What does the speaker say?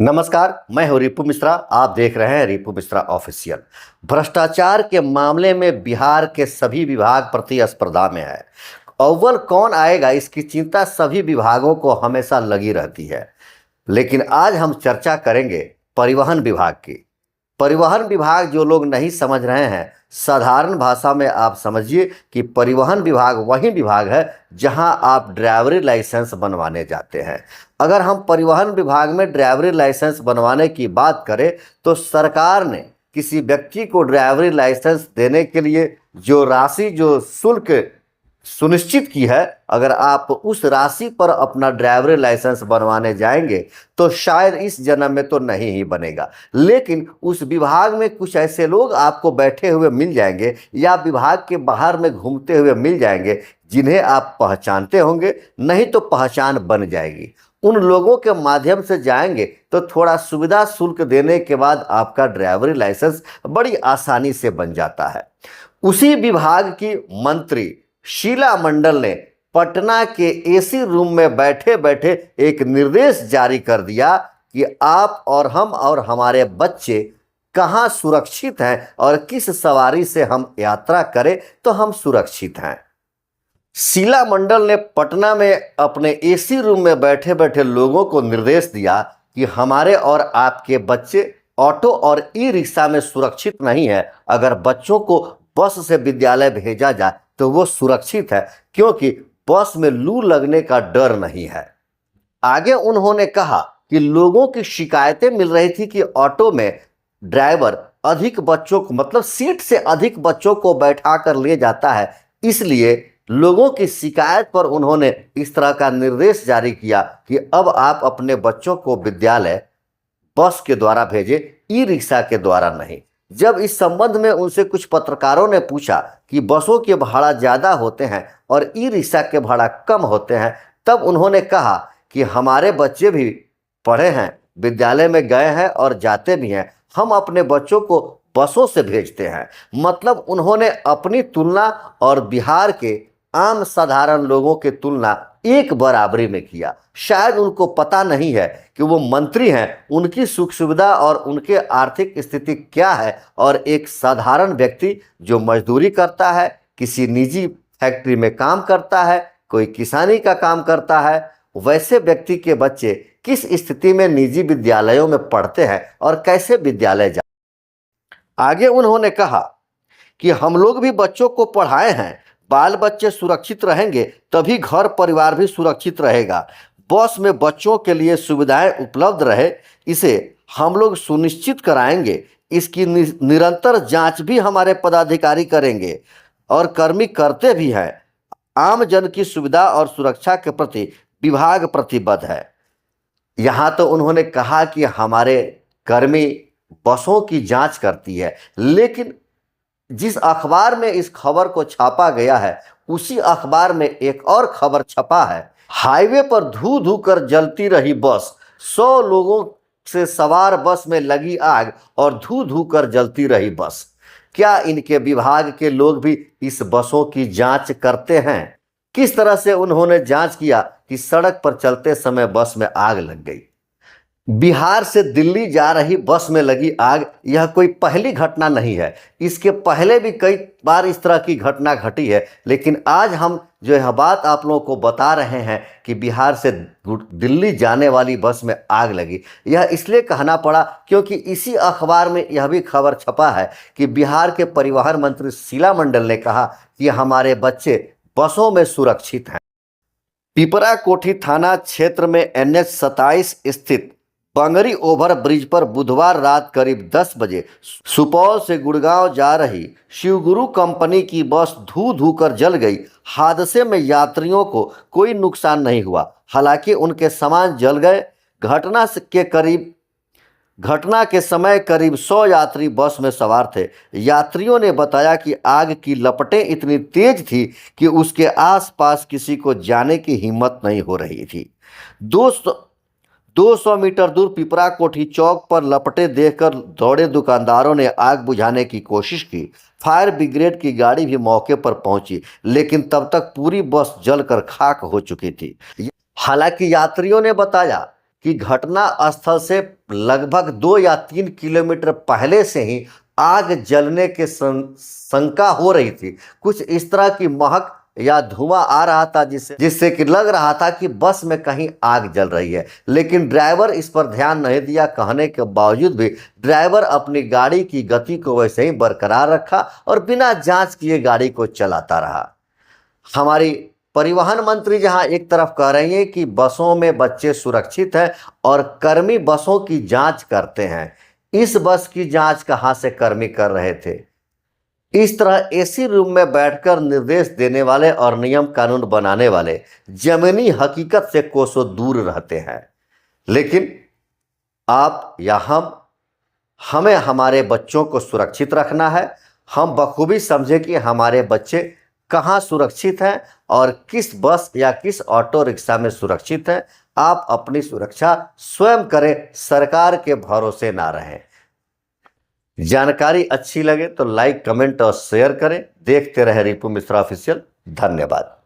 नमस्कार, मैं हूं रिपु मिश्रा। आप देख रहे हैं रिपु मिश्रा ऑफिशियल। भ्रष्टाचार के मामले में बिहार के सभी विभाग प्रतिस्पर्धा में है। अव्वल कौन आएगा, इसकी चिंता सभी विभागों को हमेशा लगी रहती है। लेकिन आज हम चर्चा करेंगे परिवहन विभाग की। परिवहन विभाग जो लोग नहीं समझ रहे हैं, साधारण भाषा में आप समझिए कि परिवहन विभाग वही विभाग है जहां आप ड्राइवरी लाइसेंस बनवाने जाते हैं। अगर हम परिवहन विभाग में ड्राइवरी लाइसेंस बनवाने की बात करें तो सरकार ने किसी व्यक्ति को ड्राइवरी लाइसेंस देने के लिए जो राशि, जो शुल्क सुनिश्चित की है, अगर आप उस राशि पर अपना ड्राइवरी लाइसेंस बनवाने जाएंगे तो शायद इस जन्म में तो नहीं ही बनेगा। लेकिन उस विभाग में कुछ ऐसे लोग आपको बैठे हुए मिल जाएंगे या विभाग के बाहर में घूमते हुए मिल जाएंगे जिन्हें आप पहचानते होंगे, नहीं तो पहचान बन जाएगी। उन लोगों के माध्यम से जाएंगे तो थोड़ा सुविधा शुल्क देने के बाद आपका ड्राइवरी लाइसेंस बड़ी आसानी से बन जाता है। उसी विभाग की मंत्री शीला मंडल ने पटना के एसी रूम में बैठे बैठे एक निर्देश जारी कर दिया कि आप और हम और हमारे बच्चे कहाँ सुरक्षित हैं और किस सवारी से हम यात्रा करें तो हम सुरक्षित हैं। शीला मंडल ने पटना में अपने एसी रूम में बैठे बैठे लोगों को निर्देश दिया कि हमारे और आपके बच्चे ऑटो और ई रिक्शा में सुरक्षित नहीं है। अगर बच्चों को बस से विद्यालय भेजा जाए तो वो सुरक्षित है, क्योंकि बस में लू लगने का डर नहीं है। आगे उन्होंने कहा कि लोगों की शिकायतें मिल रही थी कि ऑटो में ड्राइवर अधिक बच्चों को, मतलब सीट से अधिक बच्चों को बैठा कर ले जाता है। इसलिए लोगों की शिकायत पर उन्होंने इस तरह का निर्देश जारी किया कि अब आप अपने बच्चों को विद्यालय बस के द्वारा भेजें, ई रिक्शा के द्वारा नहीं। जब इस संबंध में उनसे कुछ पत्रकारों ने पूछा कि बसों के भाड़ा ज़्यादा होते हैं और ई रिक्शा के भाड़ा कम होते हैं, तब उन्होंने कहा कि हमारे बच्चे भी पढ़े हैं, विद्यालय में गए हैं और जाते भी हैं, हम अपने बच्चों को बसों से भेजते हैं। मतलब उन्होंने अपनी तुलना और बिहार के आम साधारण लोगों की तुलना एक बराबरी में किया। शायद उनको पता नहीं है कि वो मंत्री हैं, उनकी सुख सुविधा और उनके आर्थिक स्थिति क्या है, और एक साधारण व्यक्ति जो मजदूरी करता है, किसी निजी फैक्ट्री में काम करता है, कोई किसानी का काम करता है, वैसे व्यक्ति के बच्चे किस स्थिति में निजी विद्यालयों में पढ़ते हैं और कैसे विद्यालय जा। आगे उन्होंने कहा कि हम लोग भी बच्चों को पढ़ाए हैं, बाल बच्चे सुरक्षित रहेंगे तभी घर परिवार भी सुरक्षित रहेगा। बस में बच्चों के लिए सुविधाएं उपलब्ध रहे, इसे हम लोग सुनिश्चित कराएंगे। इसकी निरंतर जांच भी हमारे पदाधिकारी करेंगे और कर्मी करते भी हैं। आम जन की सुविधा और सुरक्षा के प्रति विभाग प्रतिबद्ध है। यहाँ तो उन्होंने कहा कि हमारे कर्मी बसों की जांच करती है, लेकिन जिस अखबार में इस खबर को छापा गया है उसी अखबार में एक और खबर छपा है। हाईवे पर धू धू कर जलती रही बस, 100 लोगों से सवार बस में लगी आग और धू धू कर जलती रही बस। क्या इनके विभाग के लोग भी इस बसों की जांच करते हैं? किस तरह से उन्होंने जांच किया कि सड़क पर चलते समय बस में आग लग गई। बिहार से दिल्ली जा रही बस में लगी आग, यह कोई पहली घटना नहीं है। इसके पहले भी कई बार इस तरह की घटना घटी है, लेकिन आज हम जो यह बात आप लोगों को बता रहे हैं कि बिहार से दिल्ली जाने वाली बस में आग लगी, यह इसलिए कहना पड़ा क्योंकि इसी अखबार में यह भी खबर छपा है कि बिहार के परिवहन मंत्री शीला मंडल ने कहा कि हमारे बच्चे बसों में सुरक्षित हैं। पिपरा कोठी थाना क्षेत्र में NH 27 स्थित बंगरी ओवर ब्रिज पर बुधवार रात करीब 10 बजे सुपौल से गुड़गांव जा रही शिवगुरु कंपनी की बस धू धू कर जल गई। हादसे में यात्रियों को कोई नुकसान नहीं हुआ, हालांकि उनके सामान जल गए। घटना के समय करीब 100 यात्री बस में सवार थे। यात्रियों ने बताया कि आग की लपटें इतनी तेज थी कि उसके आसपास किसी को जाने की हिम्मत नहीं हो रही थी। 200 मीटर दूर पिपरा कोठी चौक पर लपटें देखकर दौड़े दुकानदारों ने आग बुझाने की कोशिश की। फायर ब्रिगेड की गाड़ी भी मौके पर पहुंची, लेकिन तब तक पूरी बस जलकर खाक हो चुकी थी। हालांकि यात्रियों ने बताया कि घटना स्थल से लगभग 2 या 3 किलोमीटर पहले से ही आग जलने के शंका हो रही थी। कुछ इस तरह की महक या धुआं आ रहा था जिससे कि लग रहा था कि बस में कहीं आग जल रही है, लेकिन ड्राइवर इस पर ध्यान नहीं दिया। कहने के बावजूद भी ड्राइवर अपनी गाड़ी की गति को वैसे ही बरकरार रखा और बिना जांच किए गाड़ी को चलाता रहा। हमारी परिवहन मंत्री जहां एक तरफ कह रही हैं कि बसों में बच्चे सुरक्षित हैं और कर्मी बसों की जांच करते हैं, इस बस की जांच कहां से कर्मी कर रहे थे? इस तरह एसी रूम में बैठकर निर्देश देने वाले और नियम कानून बनाने वाले जमीनी हकीकत से कोसों दूर रहते हैं। लेकिन आप या हमें हमारे बच्चों को सुरक्षित रखना है। हम बखूबी समझे कि हमारे बच्चे कहाँ सुरक्षित हैं और किस बस या किस ऑटो रिक्शा में सुरक्षित हैं। आप अपनी सुरक्षा स्वयं करें, सरकार के भरोसे ना रहें। जानकारी अच्छी लगे तो लाइक, कमेंट और शेयर करें। देखते रहे रिपु मिश्रा ऑफिशियल। धन्यवाद।